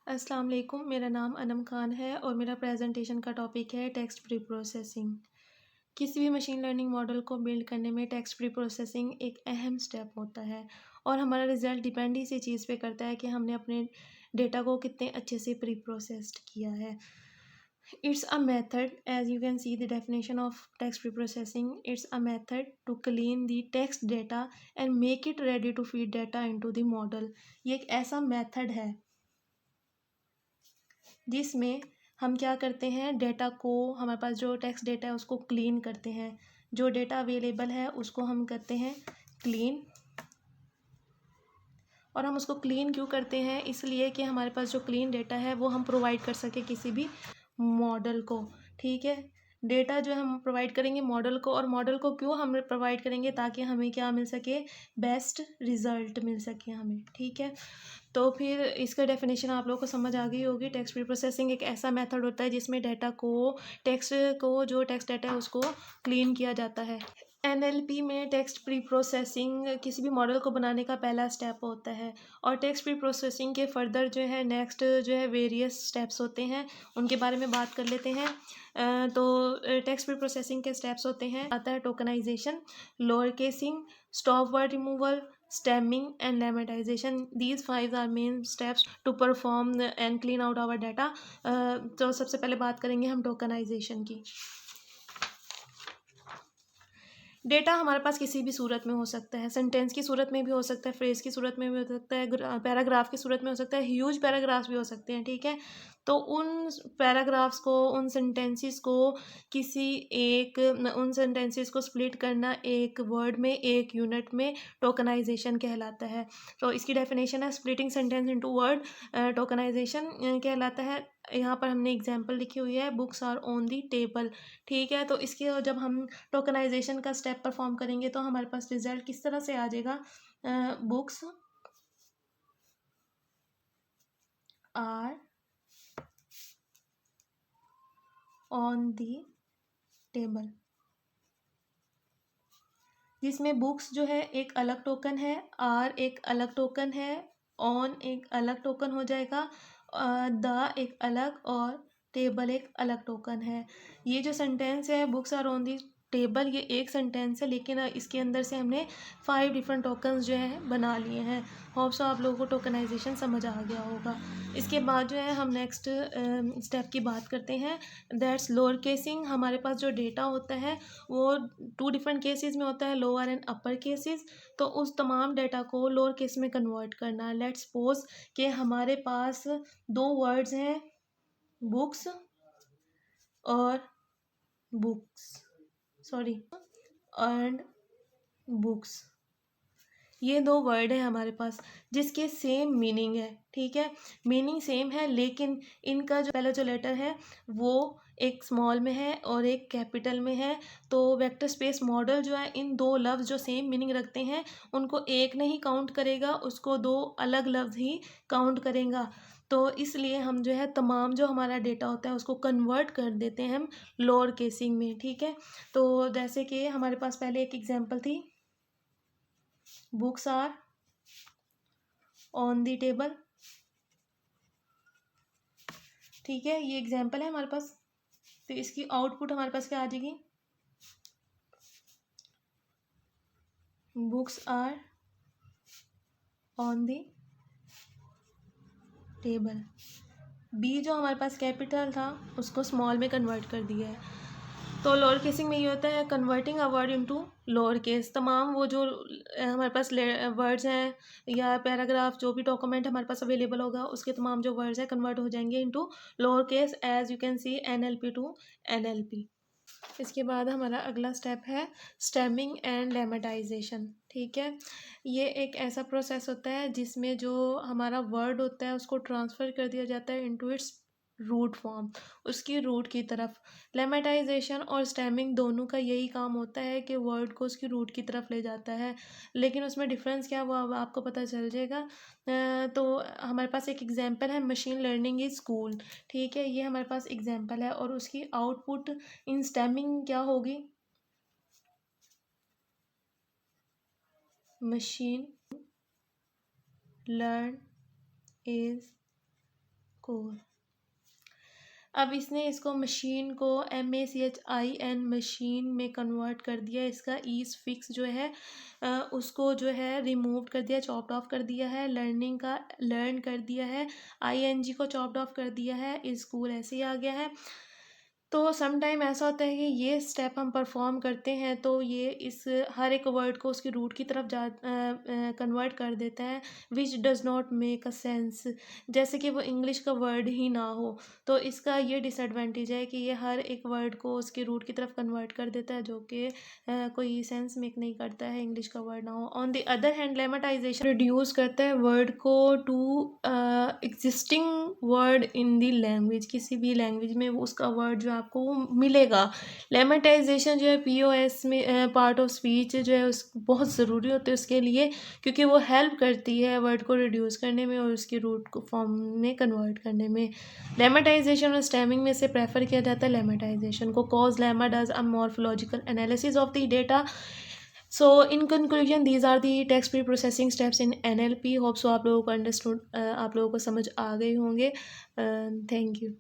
अस्सलाम वालेकुम, मेरा नाम अनम खान है और मेरा प्रेजेंटेशन का टॉपिक है टेक्स्ट प्री प्रोसेसिंग। किसी भी मशीन लर्निंग मॉडल को बिल्ड करने में टेक्स्ट प्री प्रोसेसिंग एक अहम स्टेप होता है और हमारा रिजल्ट डिपेंड इसी चीज़ पे करता है कि हमने अपने डेटा को कितने अच्छे से प्री प्रोसेस्ड किया है। It's a method, as you can see the definition of text preprocessing. It's a method to clean the text data and make it ready to feed data into the model. ये एक ऐसा method है जिसमें हम क्या करते हैं, data को, हमारे पास जो टेक्स्ट डेटा है उसको क्लीन करते हैं। जो डेटा अवेलेबल है उसको हम करते हैं क्लीन। और हम उसको क्लीन क्यों करते हैं? इसलिए कि हमारे पास जो क्लीन डेटा है वो हम प्रोवाइड कर सके किसी भी मॉडल को। ठीक है, डेटा जो हम प्रोवाइड करेंगे मॉडल को, और मॉडल को क्यों हम प्रोवाइड करेंगे? ताकि हमें क्या मिल सके, बेस्ट रिजल्ट मिल सके हमें। ठीक है, तो फिर इसका डेफिनेशन आप लोगों को समझ आ गई होगी। टेक्स्ट प्री प्रोसेसिंग एक ऐसा मेथड होता है जिसमें डेटा को, जो टेक्स्ट डेटा है उसको क्लीन किया जाता है। एनएलपी में टेक्स्ट प्री प्रोसेसिंग किसी भी मॉडल को बनाने का पहला स्टेप होता है और टेक्स्ट प्री प्रोसेसिंग के फर्दर जो है नेक्स्ट जो है वेरियस स्टेप्स होते हैं, उनके बारे में बात कर लेते हैं। तो टेक्स्ट प्री प्रोसेसिंग के स्टेप्स होते हैं, आता है tokenization, lower casing, stop word removal, stemming and lemmatization. These five are main steps to perform and clean out our data. तो सबसे पहले बात करेंगे हम टोकनाइजेशन की। डेटा हमारे पास किसी भी सूरत में हो सकता है, सेंटेंस की सूरत में भी हो सकता है, फ्रेज की सूरत में भी हो सकता है, पैराग्राफ की सूरत में हो सकता है, ह्यूज पैराग्राफ्स भी हो सकते हैं। ठीक है, तो उन पैराग्राफ्स को, उन सेंटेंसेस को उन सेंटेंसेस को स्प्लिट करना एक वर्ड में, एक यूनिट में, टोकनाइजेशन कहलाता है। तो इसकी डेफिनेशन है splitting sentence into word, tokenization कहलाता है। यहाँ पर हमने एग्जाम्पल लिखी हुई है, books are on the table. ठीक है, तो इसके जब हम टोकनाइजेशन का स्टेप परफॉर्म करेंगे तो हमारे पास रिजल्ट किस तरह से आ जाएगा, books are on the table, जिसमें बुक्स जो है एक अलग टोकन है, आर एक अलग टोकन है, ऑन एक अलग टोकन हो जाएगा, द एक अलग, और टेबल एक अलग टोकन है। ये जो सेंटेंस है books are on the table, ये एक सेंटेंस है, लेकिन इसके अंदर से हमने 5 डिफरेंट टोकन्स जो है बना लिए हैं। होप सो आप लोगों को टोकनाइजेशन समझ आ गया होगा। इसके बाद जो है हम नेक्स्ट स्टेप की बात करते हैं, दैट्स लोअर केसिंग। हमारे पास जो डेटा होता है वो 2 डिफरेंट केसेस में होता है, लोअर एंड अपर केसेस। तो उस तमाम डेटा को लोअर केस में कन्वर्ट करना। लेट्स सपोज कि हमारे पास 2 वर्ड्स हैं, बुक्स और बुक्स, सॉरी, एंड बुक्स। ये 2 वर्ड है हमारे पास जिसके सेम मीनिंग है। ठीक है, मीनिंग सेम है, लेकिन इनका जो पहला जो लेटर है वो एक स्मॉल में है और एक कैपिटल में है। तो वेक्टर स्पेस मॉडल जो है इन 2 लफ्ज़ जो सेम मीनिंग रखते हैं उनको एक नहीं काउंट करेगा, उसको 2 अलग लफ्ज़ ही काउंट करेगा। तो इसलिए हम जो है तमाम जो हमारा डेटा होता है उसको कन्वर्ट कर देते हैं हम लोअर केसिंग में। ठीक है, तो जैसे कि हमारे पास पहले एक एग्जांपल थी, books are on the table. ठीक है, ये एग्जांपल है हमारे पास। तो इसकी आउटपुट हमारे पास क्या आ जाएगी, books are on the table. बी जो हमारे पास कैपिटल था उसको स्मॉल में कन्वर्ट कर दिया है। तो लोअर केसिंग में ये होता है converting a word into lower case. तमाम वो जो हमारे पास वर्ड्स हैं या पैराग्राफ, जो भी डॉक्यूमेंट हमारे पास अवेलेबल होगा उसके तमाम जो वर्ड्स हैं कन्वर्ट हो जाएंगे into lower case, as you can see NLP to NLP. इसके बाद हमारा अगला स्टेप है स्टेमिंग एंड लेमेटाइजेशन। ठीक है, ये एक ऐसा प्रोसेस होता है जिसमें जो हमारा वर्ड होता है उसको ट्रांसफ़र कर दिया जाता है इनटू इट्स रूट फॉर्म, उसकी रूट की तरफ। लेमेटाइजेशन और स्टेमिंग दोनों का यही काम होता है कि वर्ड को उसकी रूट की तरफ ले जाता है, लेकिन उसमें डिफरेंस क्या हुआ अब आपको पता चल जाएगा। तो हमारे पास एक एग्जांपल है, मशीन लर्निंग इज स्कूल। ठीक है, ये हमारे पास एग्जांपल है और उसकी आउटपुट इन स्टेमिंग क्या होगी, मशीन लर्न इज कोर। अब इसने इसको मशीन को MACHIN मशीन में कन्वर्ट कर दिया। इसका ईज फिक्स जो है उसको जो है रिमूव कर दिया, चॉप्ड ऑफ कर दिया है। लर्निंग का लर्न कर दिया है, ING को चॉप्ड ऑफ कर दिया है। स्कूल ऐसे ही आ गया है। तो सम टाइम ऐसा होता है कि ये स्टेप हम परफॉर्म करते हैं तो ये इस हर एक वर्ड को उसकी रूट की तरफ कन्वर्ट कर देता है, which does not make a sense, जैसे कि वो इंग्लिश का वर्ड ही ना हो। तो इसका ये डिसएडवांटेज है कि ये हर एक वर्ड को उसकी रूट की तरफ कन्वर्ट कर देता है, जो कि कोई सेंस मेक नहीं करता है, इंग्लिश का वर्ड ना हो। On the other hand lemmatization reduce करता है वर्ड को to existing word in the language. किसी भी लैंग्वेज में वो उसका वर्ड जो आपको वो मिलेगा। लेमेटाइजेशन जो है POS में पार्ट ऑफ स्पीच जो है उस बहुत ज़रूरी होती है उसके लिए, क्योंकि वो हेल्प करती है वर्ड को रिड्यूस करने में और उसकी रूट को फॉर्म में कन्वर्ट करने में। लेमेटाइजेशन और स्टेमिंग में से प्रेफर किया जाता है लेमेटाइजेशन को। Cause lemma does a morphological analysis of the data. So in conclusion these are the text pre processing steps in NLP। Hope so आप लोगों को अंडरस्टूड, आप लोगों को समझ आ गए होंगे। Thank you.